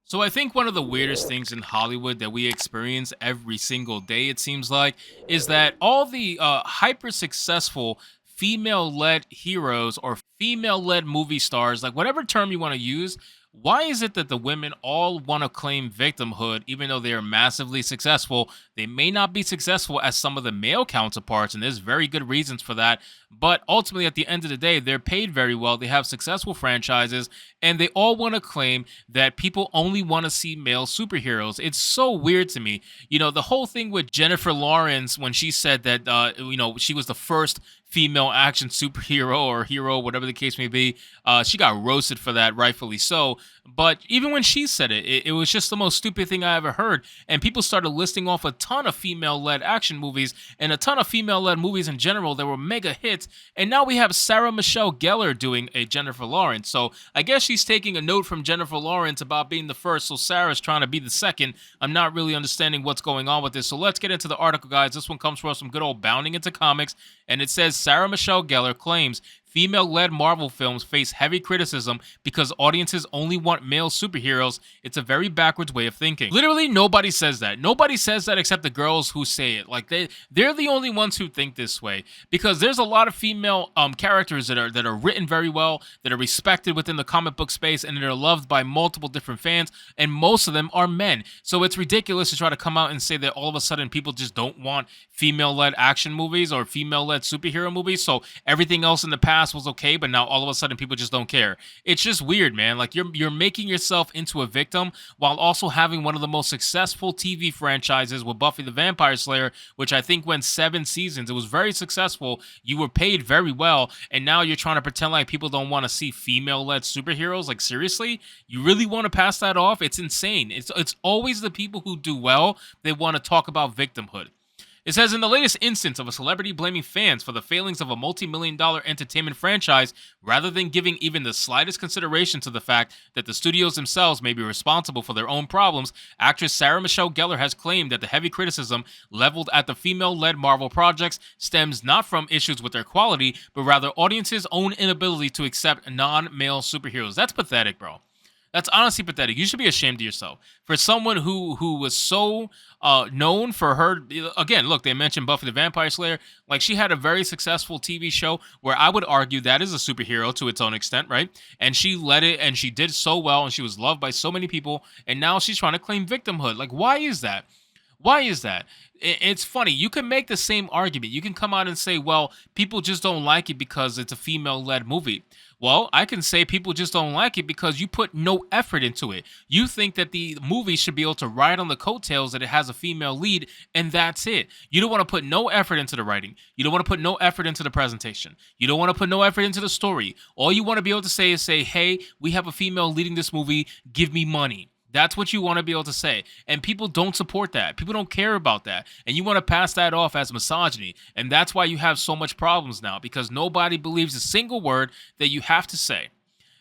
So I think one of the weirdest things in Hollywood that we experience every single day, it seems like, is that all the hyper successful female-led heroes or female-led movie stars, like whatever term you want to use, why is it that the women all want to claim victimhood even though they are massively successful? They may not be successful as some of the male counterparts, and there's very good reasons for that. But ultimately, at the end of the day, they're paid very well. They have successful franchises, and they all want to claim that people only want to see male superheroes. It's so weird to me. The whole thing with Jennifer Lawrence when she said that, she was the first female action superhero or hero, whatever the case may be. She got roasted for that, rightfully so. But even when she said it was just the most stupid thing I ever heard. And people started listing off a ton of female led action movies and a ton of female led movies in general that were mega hits. And now we have Sarah Michelle Gellar doing a Jennifer Lawrence. So I guess she's taking a note from Jennifer Lawrence about being the first. So Sarah's trying to be the second. I'm not really understanding what's going on with this. So let's get into the article, guys. This one comes from some good old bounding into comics. And it says Sarah Michelle Gellar claims female-led Marvel films face heavy criticism because audiences only want male superheroes. It's a very backwards way of thinking. Literally, nobody says that. Nobody says that except the girls who say it. Like they're the only ones who think this way because there's a lot of female characters that are written very well, that are respected within the comic book space, and that are loved by multiple different fans, and most of them are men. So it's ridiculous to try to come out and say that all of a sudden people just don't want female-led action movies or female-led superhero movies. So everything else in the past was okay, but now all of a sudden people just don't care. It's just weird, man. Like you're making yourself into a victim while also having one of the most successful TV franchises with Buffy the Vampire Slayer, which I think went 7 seasons. It was very successful. You were paid very well, and now you're trying to pretend like people don't want to see female-led superheroes. Like seriously, you really want to pass that off? It's insane. It's always the people who do well they want to talk about victimhood. It says, in the latest instance of a celebrity blaming fans for the failings of a multi-million-dollar entertainment franchise, rather than giving even the slightest consideration to the fact that the studios themselves may be responsible for their own problems, actress Sarah Michelle Gellar has claimed that the heavy criticism leveled at the female-led Marvel projects stems not from issues with their quality, but rather audiences' own inability to accept non-male superheroes. That's pathetic, bro. That's honestly pathetic. You should be ashamed of yourself for someone who was so known for her. Again, look, they mentioned Buffy the Vampire Slayer. Like she had a very successful TV show where I would argue that is a superhero to its own extent, right? And she led it, and she did so well, and she was loved by so many people. And now she's trying to claim victimhood. Like, why is that? Why is that? It's funny. You can make the same argument. You can come out and say, well, people just don't like it because it's a female led movie. Well, I can say people just don't like it because you put no effort into it. You think that the movie should be able to ride on the coattails that it has a female lead, and that's it. You don't want to put no effort into the writing. You don't want to put no effort into the presentation. You don't want to put no effort into the story. All you want to be able to say is say, hey, we have a female leading this movie. Give me money. That's what you want to be able to say. And people don't support that. People don't care about that. And you want to pass that off as misogyny. And that's why you have so much problems now, because nobody believes a single word that you have to say.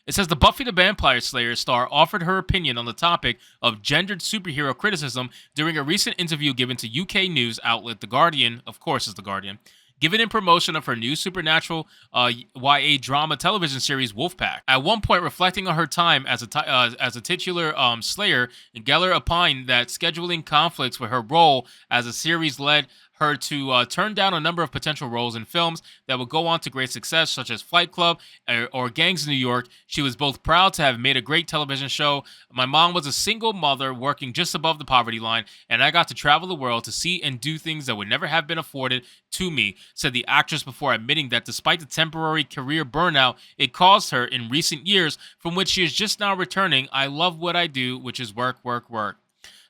It says the Buffy the Vampire Slayer star offered her opinion on the topic of gendered superhero criticism during a recent interview given to UK news outlet The Guardian, of course is The Guardian, given in promotion of her new supernatural YA drama television series Wolfpack. At one point, reflecting on her time as a titular Slayer, Geller opined that scheduling conflicts with her role as a series led her to turn down a number of potential roles in films that would go on to great success, such as Fight Club or Gangs of New York. She was both proud to have made a great television show. My mom was a single mother working just above the poverty line, and I got to travel the world to see and do things that would never have been afforded to me, said the actress before admitting that despite the temporary career burnout it caused her in recent years, from which she is just now returning, I love what I do, which is work, work, work.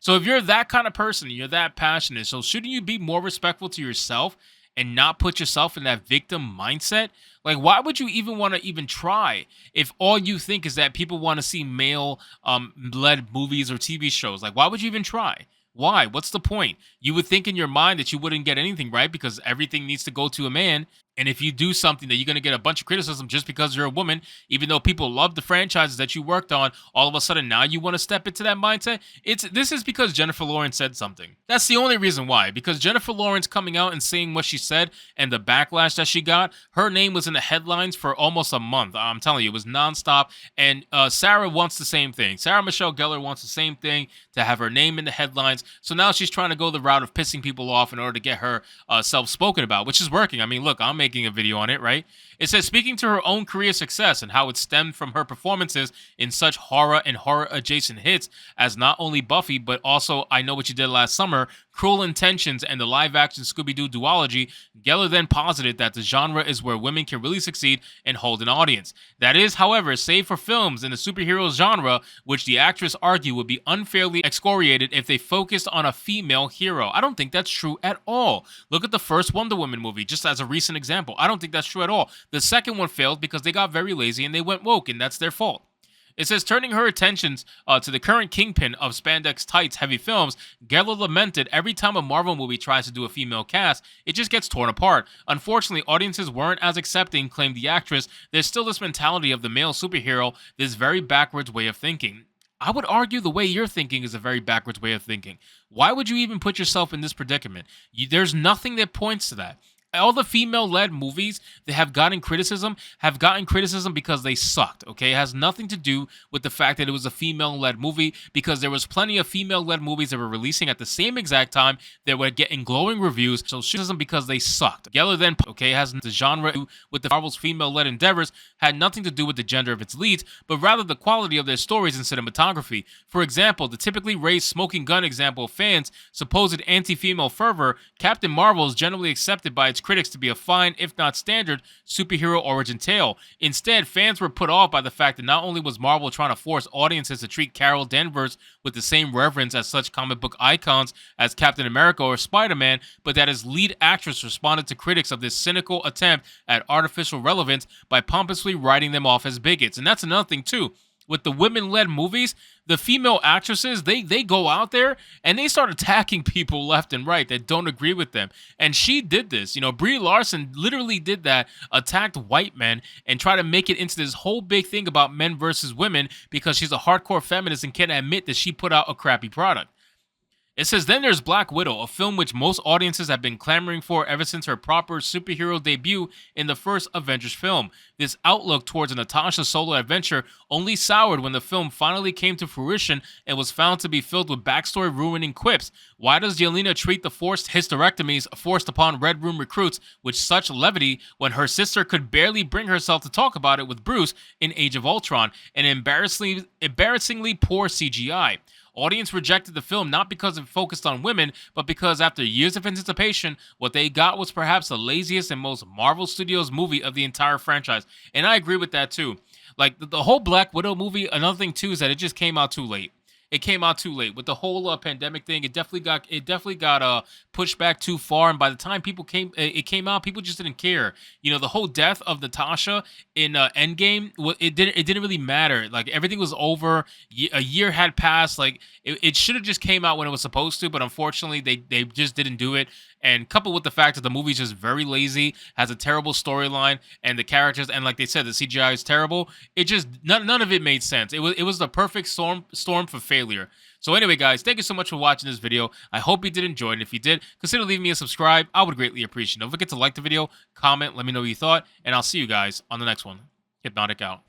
So if you're that kind of person, you're that passionate, so shouldn't you be more respectful to yourself and not put yourself in that victim mindset? Like, why would you even want to even try if all you think is that people want to see male led movies or TV shows? Like, why would you even try? Why? What's the point? You would think in your mind that you wouldn't get anything right because everything needs to go to a man. And if you do something that you're going to get a bunch of criticism just because you're a woman, even though people love the franchises that you worked on, all of a sudden now you want to step into that mindset. This is because Jennifer Lawrence said something. That's the only reason why. Because Jennifer Lawrence coming out and saying what she said and the backlash that she got, her name was in the headlines for almost a month. I'm telling you, it was nonstop. And Sarah wants the same thing. Sarah Michelle Gellar wants the same thing, to have her name in the headlines. So now she's trying to go the route of pissing people off in order to get her self spoken about, which is working. I mean, look, I'm making a video on it, right? It says, speaking to her own career success and how it stemmed from her performances in such horror and horror adjacent hits as not only Buffy, but also I Know What You Did Last Summer, Cruel Intentions, and the live action Scooby Doo duology, Geller then posited that the genre is where women can really succeed and hold an audience. That is, however, save for films in the superhero genre, which the actress argued would be unfairly excoriated if they focused on a female hero. I don't think that's true at all. Look at the first Wonder Woman movie, just as a recent example. I don't think that's true at all. The second one failed because they got very lazy and they went woke, and that's their fault. It says, turning her attentions to the current kingpin of spandex tights heavy films, Geller lamented every time a Marvel movie tries to do a female cast, it just gets torn apart. Unfortunately, audiences weren't as accepting, claimed the actress. There's still this mentality of the male superhero, this very backwards way of thinking. I would argue the way you're thinking is a very backwards way of thinking. Why would you even put yourself in this predicament? There's nothing that points to that. All the female-led movies that have gotten criticism because they sucked, okay? It has nothing to do with the fact that it was a female-led movie, because there was plenty of female-led movies that were releasing at the same exact time that were getting glowing reviews. So criticism because they sucked. Geller then, okay, has the genre with the Marvel's female-led endeavors had nothing to do with the gender of its leads, but rather the quality of their stories and cinematography. For example, the typically raised smoking gun example of fans' supposed anti-female fervor, Captain Marvel is generally accepted by its critics to be a fine, if not standard, superhero origin tale. Instead, fans were put off by the fact that not only was Marvel trying to force audiences to treat Carol Danvers with the same reverence as such comic book icons as Captain America or Spider-Man, but that his lead actress responded to critics of this cynical attempt at artificial relevance by pompously writing them off as bigots. And that's another thing too. With the women-led movies, the female actresses, they go out there and they start attacking people left and right that don't agree with them. And she did this. You know, Brie Larson literally did that, attacked white men and tried to make it into this whole big thing about men versus women because she's a hardcore feminist and can't admit that she put out a crappy product. It says, then there's Black Widow, a film which most audiences have been clamoring for ever since her proper superhero debut in the first Avengers film. This outlook towards a Natasha solo adventure only soured when the film finally came to fruition and was found to be filled with backstory ruining quips. Why does Yelena treat the forced hysterectomies forced upon Red Room recruits with such levity when her sister could barely bring herself to talk about it with Bruce in Age of Ultron, and embarrassingly poor CGI? Audience rejected the film not because it focused on women, but because after years of anticipation, what they got was perhaps the laziest and most Marvel Studios movie of the entire franchise. And I agree with that too. Like the whole Black Widow movie, another thing too is that it just came out too late. It came out too late with the whole pandemic thing. It definitely got pushed back too far, and by the time it came out, people just didn't care. You know, the whole death of Natasha in Endgame, it didn't really matter. Like everything was over. A year had passed. Like it should have just came out when it was supposed to, but unfortunately, they just didn't do it. And coupled with the fact that the movie's just very lazy, has a terrible storyline, and the characters, and like they said, the CGI is terrible. It just none of it made sense. It was the perfect storm for failure. So anyway, guys, thank you so much for watching this video. I hope you did enjoy it. And if you did, consider leaving me a subscribe. I would greatly appreciate it. Don't forget to like the video, comment, let me know what you thought, and I'll see you guys on the next one. Hypnotic out.